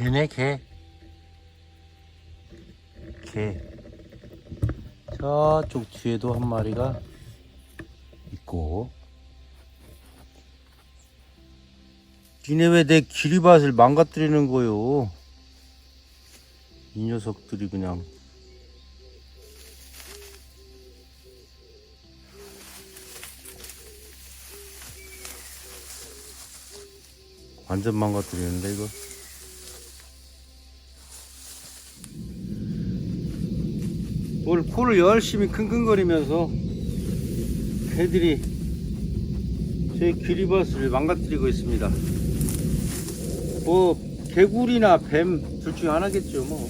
개네, 개. 개. 저쪽 뒤에도 한 마리가 있고. 니네 왜 내 기리밭을 망가뜨리는 거요? 이 녀석들이 그냥. 완전 망가뜨리는데 이거. 오늘 포를 열심히 킁킁거리면서 개들이 제 기리밭을 망가뜨리고 있습니다. 뭐 개구리나 뱀 둘 중에 하나겠죠 뭐.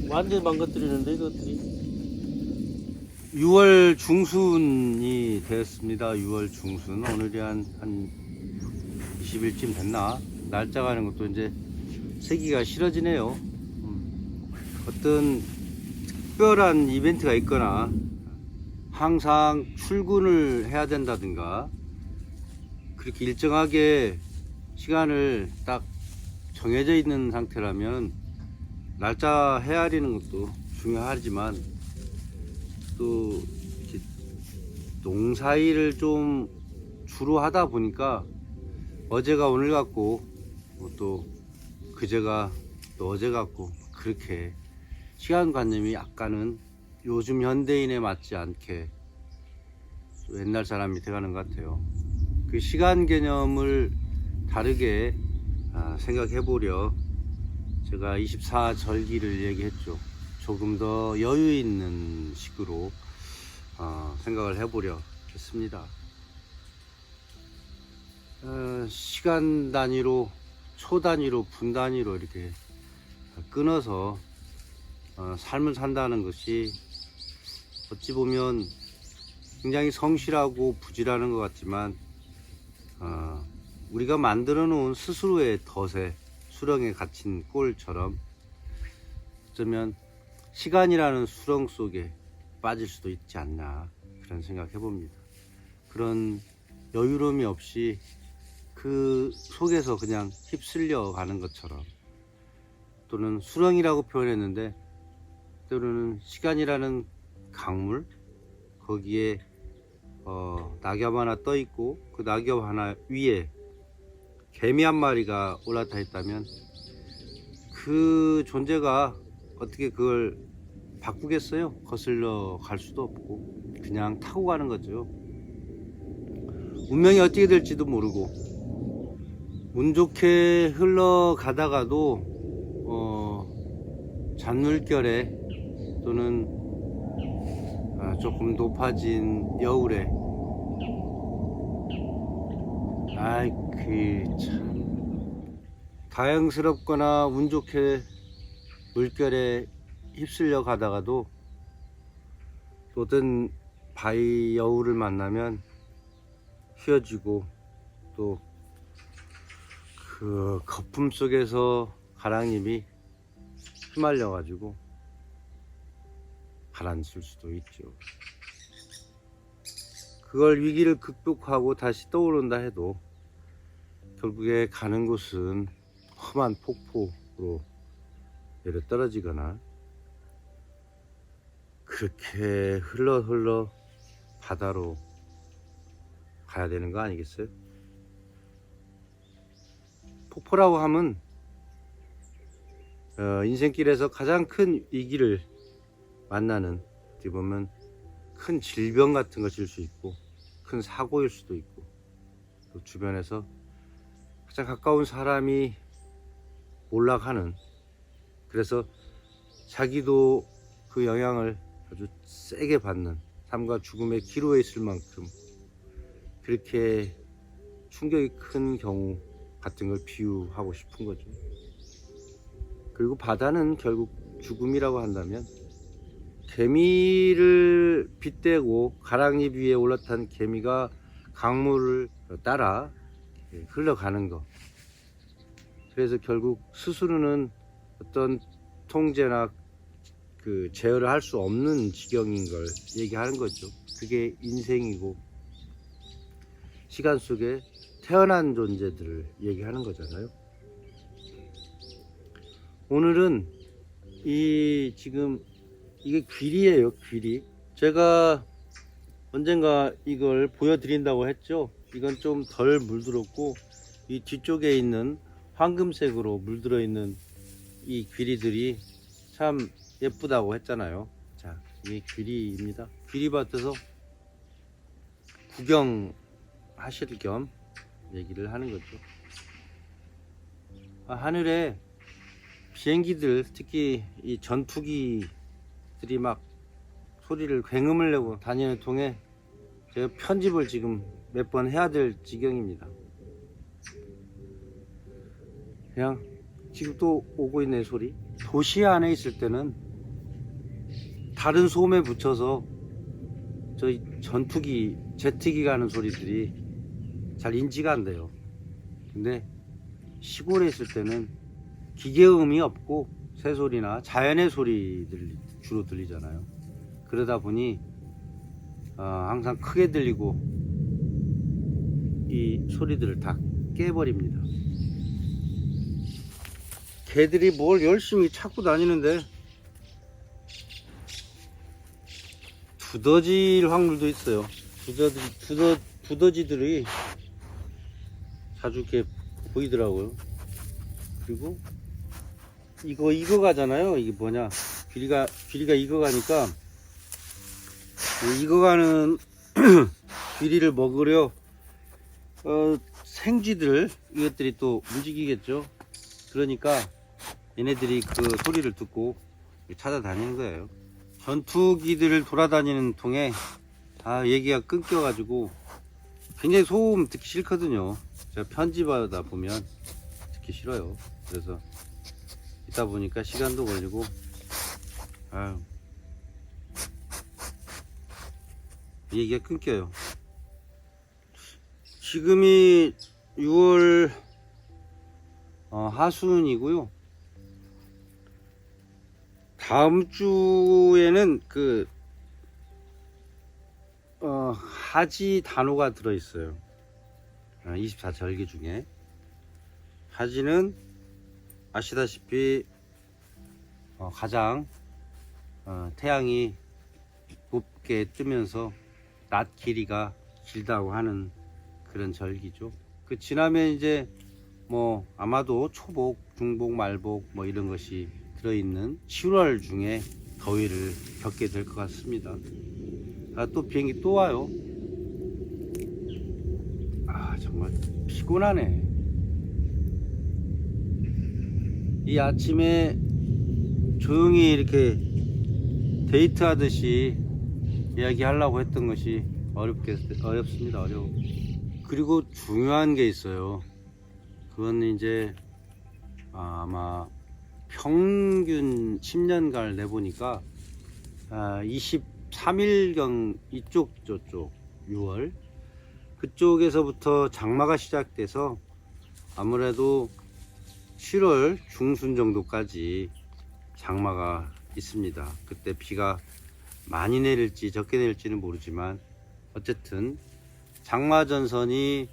완전 망가뜨리는데 이것들이. 6월 중순이 되었습니다. 6월 중순. 오늘이 한 20일쯤 됐나? 날짜 가는 것도 이제 세기가 싫어지네요. 어떤 특별한 이벤트가 있거나 항상 출근을 해야 된다든가 그렇게 일정하게 시간을 딱 정해져 있는 상태라면 날짜 헤아리는 것도 중요하지만 또 이렇게 농사일을 좀 주로 하다 보니까 어제가 오늘 같고 또 그제가 또 어제 같고 그렇게 시간관념이 약간은 요즘 현대인에 맞지 않게 옛날 사람이 돼가는 것 같아요. 그 시간 개념을 다르게 생각해 보려 제가 24절기를 얘기했죠. 조금 더 여유 있는 식으로 생각을 해보려 했습니다. 시간 단위로, 초 단위로, 분 단위로 이렇게 끊어서 삶을 산다는 것이 어찌 보면 굉장히 성실하고 부지런한 것 같지만 우리가 만들어 놓은 스스로의 덫에 수렁에 갇힌 꼴처럼 어쩌면 시간이라는 수렁 속에 빠질 수도 있지 않나 그런 생각 해봅니다. 그런 여유로움이 없이 그 속에서 그냥 휩쓸려 가는 것처럼, 또는 수렁이라고 표현했는데 때로는 시간이라는 강물, 거기에 낙엽 하나 떠 있고 그 낙엽 하나 위에 개미 한 마리가 올라타 있다면 그 존재가 어떻게 그걸 바꾸겠어요? 거슬러 갈 수도 없고 그냥 타고 가는 거죠. 운명이 어떻게 될지도 모르고 운 좋게 흘러가다가도 잔물결에 또는 조금 높아진 여울에 참 다행스럽거나 운 좋게 물결에 휩쓸려 가다가도 어떤 바위 여울을 만나면 휘어지고 또 그 거품 속에서 가랑잎이 휘말려 가지고 가라앉을 수도 있죠. 그걸 위기를 극복하고 다시 떠오른다 해도 결국에 가는 곳은 험한 폭포로 내려 떨어지거나 그렇게 흘러 바다로 가야 되는 거 아니겠어요? 폭포라고 하면 인생길에서 가장 큰 위기를 만나는, 어떻게 보면 큰 질병 같은 것일 수 있고 큰 사고일 수도 있고, 또 주변에서 가장 가까운 사람이 몰락하는, 그래서 자기도 그 영향을 아주 세게 받는, 삶과 죽음의 기로에 있을 만큼 그렇게 충격이 큰 경우 같은 걸 비유하고 싶은 거죠. 그리고 바다는 결국 죽음이라고 한다면 개미를 빗대고 가랑잎 위에 올라탄 개미가 강물을 따라 흘러가는 것, 그래서 결국 스스로는 어떤 통제나 그 제어를 할 수 없는 지경인 걸 얘기하는 거죠. 그게 인생이고 시간 속에 태어난 존재들을 얘기하는 거잖아요. 오늘은 지금 이게 귀리예요, 귀리. 제가 언젠가 이걸 보여드린다고 했죠. 이건 좀 덜 물들었고, 이 뒤쪽에 있는 황금색으로 물들어 있는 이 귀리들이 참 예쁘다고 했잖아요. 자, 이게 귀리입니다. 귀리밭에서 구경하실 겸 얘기를 하는 거죠. 하늘에 비행기들, 특히 이 전투기들이 막 소리를 굉음을 내고 다니는 통에 제가 편집을 지금 몇 번 해야 될 지경입니다. 그냥 지금 또 오고 있는 소리. 도시 안에 있을 때는 다른 소음에 붙여서 저희 전투기, 제트기 가는 소리들이 잘 인지가 안 돼요. 근데 시골에 있을 때는 기계음이 없고 새소리나 자연의 소리들이 주로 들리잖아요. 그러다 보니 항상 크게 들리고 이 소리들을 다 깨버립니다. 개들이 뭘 열심히 찾고 다니는데 두더지일 확률도 있어요. 두더지들이 자주 이렇게 보이더라고요. 그리고 이거 가잖아요. 이게 뭐냐, 귀리가 익어가니까 익어가는 귀리를 먹으려 생쥐들, 이것들이 또 움직이겠죠. 그러니까 얘네들이 그 소리를 듣고 찾아다니는 거예요. 전투기들을 돌아다니는 통에 얘기가 끊겨가지고 굉장히 소음 듣기 싫거든요. 제가 편집하다 보면 듣기 싫어요. 그래서 있다 보니까 시간도 걸리고 얘기가 끊겨요. 지금이 6월 하순이고요. 다음 주에는 하지 단오가 들어있어요. 24절기 중에. 하지는 아시다시피 가장 태양이 높게 뜨면서 낮 길이가 길다고 하는 그런 절기죠. 그 지나면 이제 뭐 아마도 초복, 중복, 말복 뭐 이런 것이 들어있는 7월 중에 더위를 겪게 될 것 같습니다. 또 비행기 또 와요. 정말 피곤하네. 이 아침에 조용히 이렇게 데이트하듯이 이야기하려고 했던 것이 어렵습니다. 어려워. 그리고 중요한 게 있어요. 그건 이제 아마 평균 10년간을 내보니까 23일경 저쪽 6월 그쪽에서부터 장마가 시작돼서 아무래도 7월 중순 정도까지 장마가 있습니다. 그때 비가 많이 내릴지 적게 내릴지는 모르지만 어쨌든 장마 전선이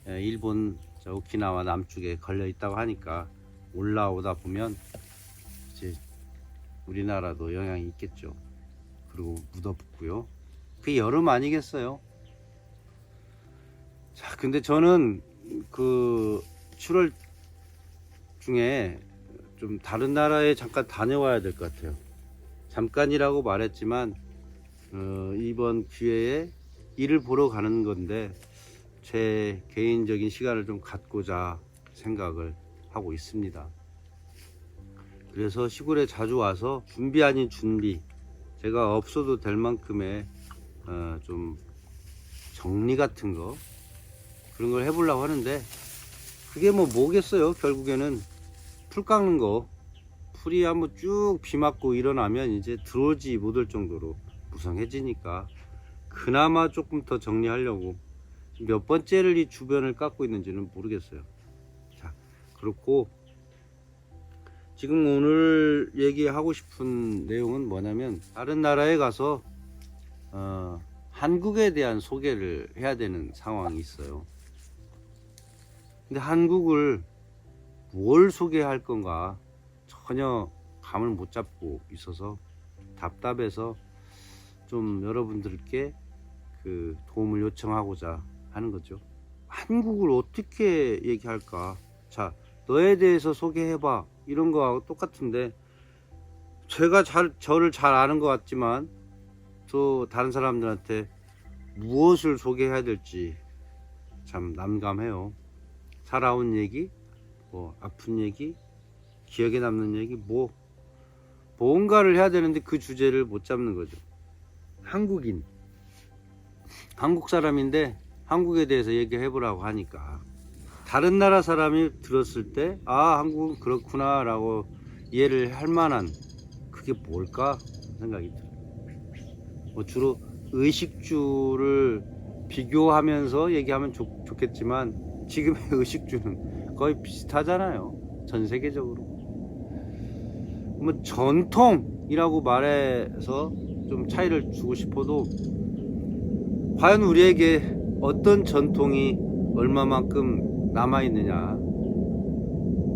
일본 오키나와 남쪽에 걸려 있다고 하니까 올라오다 보면 이제 우리나라도 영향이 있겠죠. 그리고 묻어붙고요. 그게 여름 아니겠어요? 자, 근데 저는 그 7월 중에 좀 다른 나라에 잠깐 다녀와야 될 것 같아요. 잠깐이라고 말했지만 이번 기회에 일을 보러 가는 건데 제 개인적인 시간을 좀 갖고자 생각을 하고 있습니다. 그래서 시골에 자주 와서 준비 아닌 준비, 제가 없어도 될 만큼의 좀 정리 같은 거 그런 걸 해보려고 하는데 그게 뭐겠어요. 결국에는 풀 깎는 거. 풀이 한번 쭉 비 맞고 일어나면 이제 들어오지 못할 정도로 무성해지니까 그나마 조금 더 정리하려고 몇 번째를 이 주변을 깎고 있는지는 모르겠어요. 자, 그렇고 지금 오늘 얘기하고 싶은 내용은 뭐냐면 다른 나라에 가서 한국에 대한 소개를 해야 되는 상황이 있어요. 근데 한국을 뭘 소개할 건가 전혀 감을 못 잡고 있어서 답답해서 좀 여러분들께 그 도움을 요청하고자 하는 거죠. 한국을 어떻게 얘기할까? 자, 너에 대해서 소개해봐. 이런 거하고 똑같은데, 제가 저를 잘 아는 것 같지만 또 다른 사람들한테 무엇을 소개해야 될지 참 난감해요. 살아온 얘기, 뭐 아픈 얘기, 기억에 남는 얘기, 뭔가를 해야 되는데 그 주제를 못 잡는 거죠. 한국 사람인데 한국에 대해서 얘기해 보라고 하니까 다른 나라 사람이 들었을 때 한국은 그렇구나 라고 이해를 할 만한 그게 뭘까 생각이 들어요. 주로 의식주를 비교하면서 얘기하면 좋겠지만 지금의 의식주는 거의 비슷하잖아요, 전 세계적으로. 전통이라고 말해서 좀 차이를 주고 싶어도 과연 우리에게 어떤 전통이 얼마만큼 남아있느냐,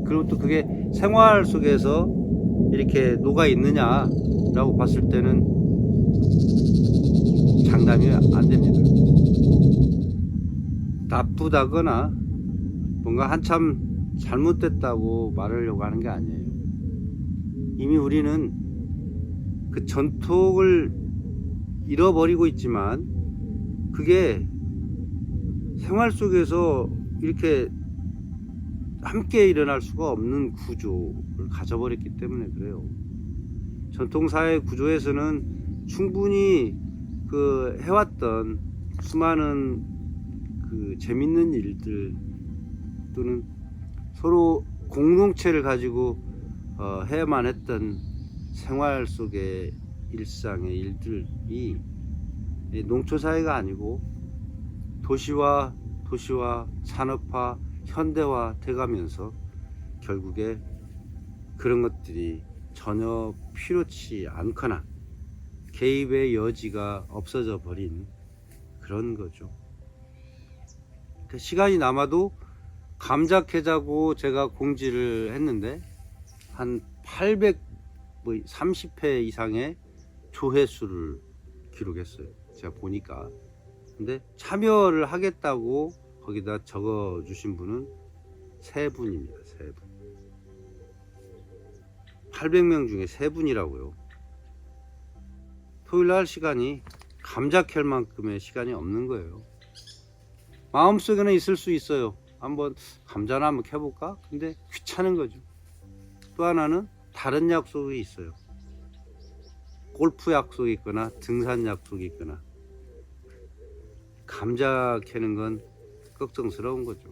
그리고 또 그게 생활 속에서 이렇게 녹아있느냐라고 봤을 때는 장담이 안 됩니다. 나쁘다거나 뭔가 한참 잘못됐다고 말하려고 하는 게 아니에요. 이미 우리는 그 전통을 잃어버리고 있지만 그게 생활 속에서 이렇게 함께 일어날 수가 없는 구조를 가져버렸기 때문에 그래요. 전통사회 구조에서는 충분히 그 해왔던 수많은 그 재밌는 일들 또는 서로 공동체를 가지고 해야만 했던 생활 속의 일상의 일들이 농촌사회가 아니고 도시와 산업화, 현대화 돼가면서 결국에 그런 것들이 전혀 필요치 않거나 개입의 여지가 없어져 버린 그런 거죠. 시간이 남아도 감자 캐자고 제가 공지를 했는데 한 830회 이상의 조회수를 기록했어요. 제가 보니까. 근데 참여를 하겠다고 거기다 적어 주신 분은 3분입니다. 3분. 800명 중에 3분이라고요. 토요일날 시간이 감자 캘 만큼의 시간이 없는 거예요. 마음속에는 있을 수 있어요. 한번 감자나 한번 캐볼까? 근데 귀찮은 거죠. 또 하나는 다른 약속이 있어요. 골프 약속이 있거나 등산 약속이 있거나. 감자 캐는 건 걱정스러운 거죠.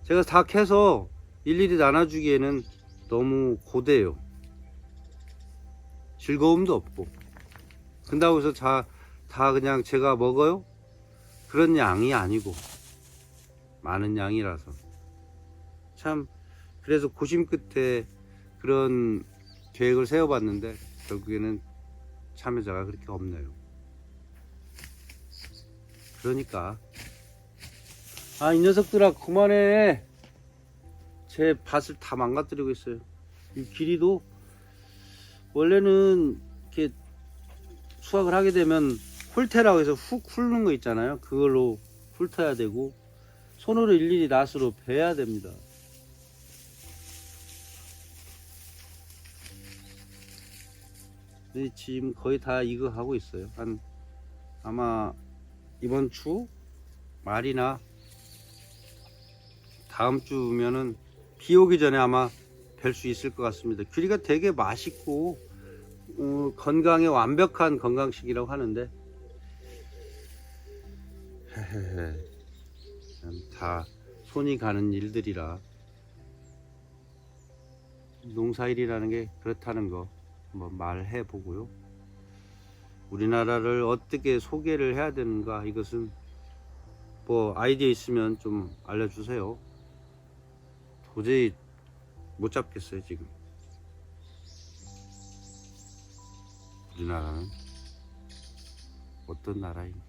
제가 다 캐서 일일이 나눠주기에는 너무 고대요. 즐거움도 없고. 그런다고 해서 다 그냥 제가 먹어요? 그런 양이 아니고 많은 양이라서 참, 그래서 고심 끝에 그런 계획을 세워봤는데 결국에는 참여자가 그렇게 없네요. 그러니까 이 녀석들아 그만해. 제 밭을 다 망가뜨리고 있어요. 이 길이도 원래는 이렇게 수확을 하게 되면 홀태라고 해서 훅 훑는 거 있잖아요. 그걸로 훑어야 되고 손으로 일일이 낫으로 베야 됩니다. 지금 거의 다 이거 하고 있어요. 아마 이번 주 말이나 다음 주면은 비 오기 전에 아마 뵐 수 있을 것 같습니다. 귀리가 되게 맛있고 건강에 완벽한 건강식이라고 하는데 다 손이 가는 일들이라 농사일이라는 게 그렇다는 거 한번 말해 보고요. 우리나라를 어떻게 소개를 해야 되는가, 이것은 뭐 아이디어 있으면 좀 알려주세요. 도저히 못 잡겠어요. 지금 우리나라는 어떤 나라인가.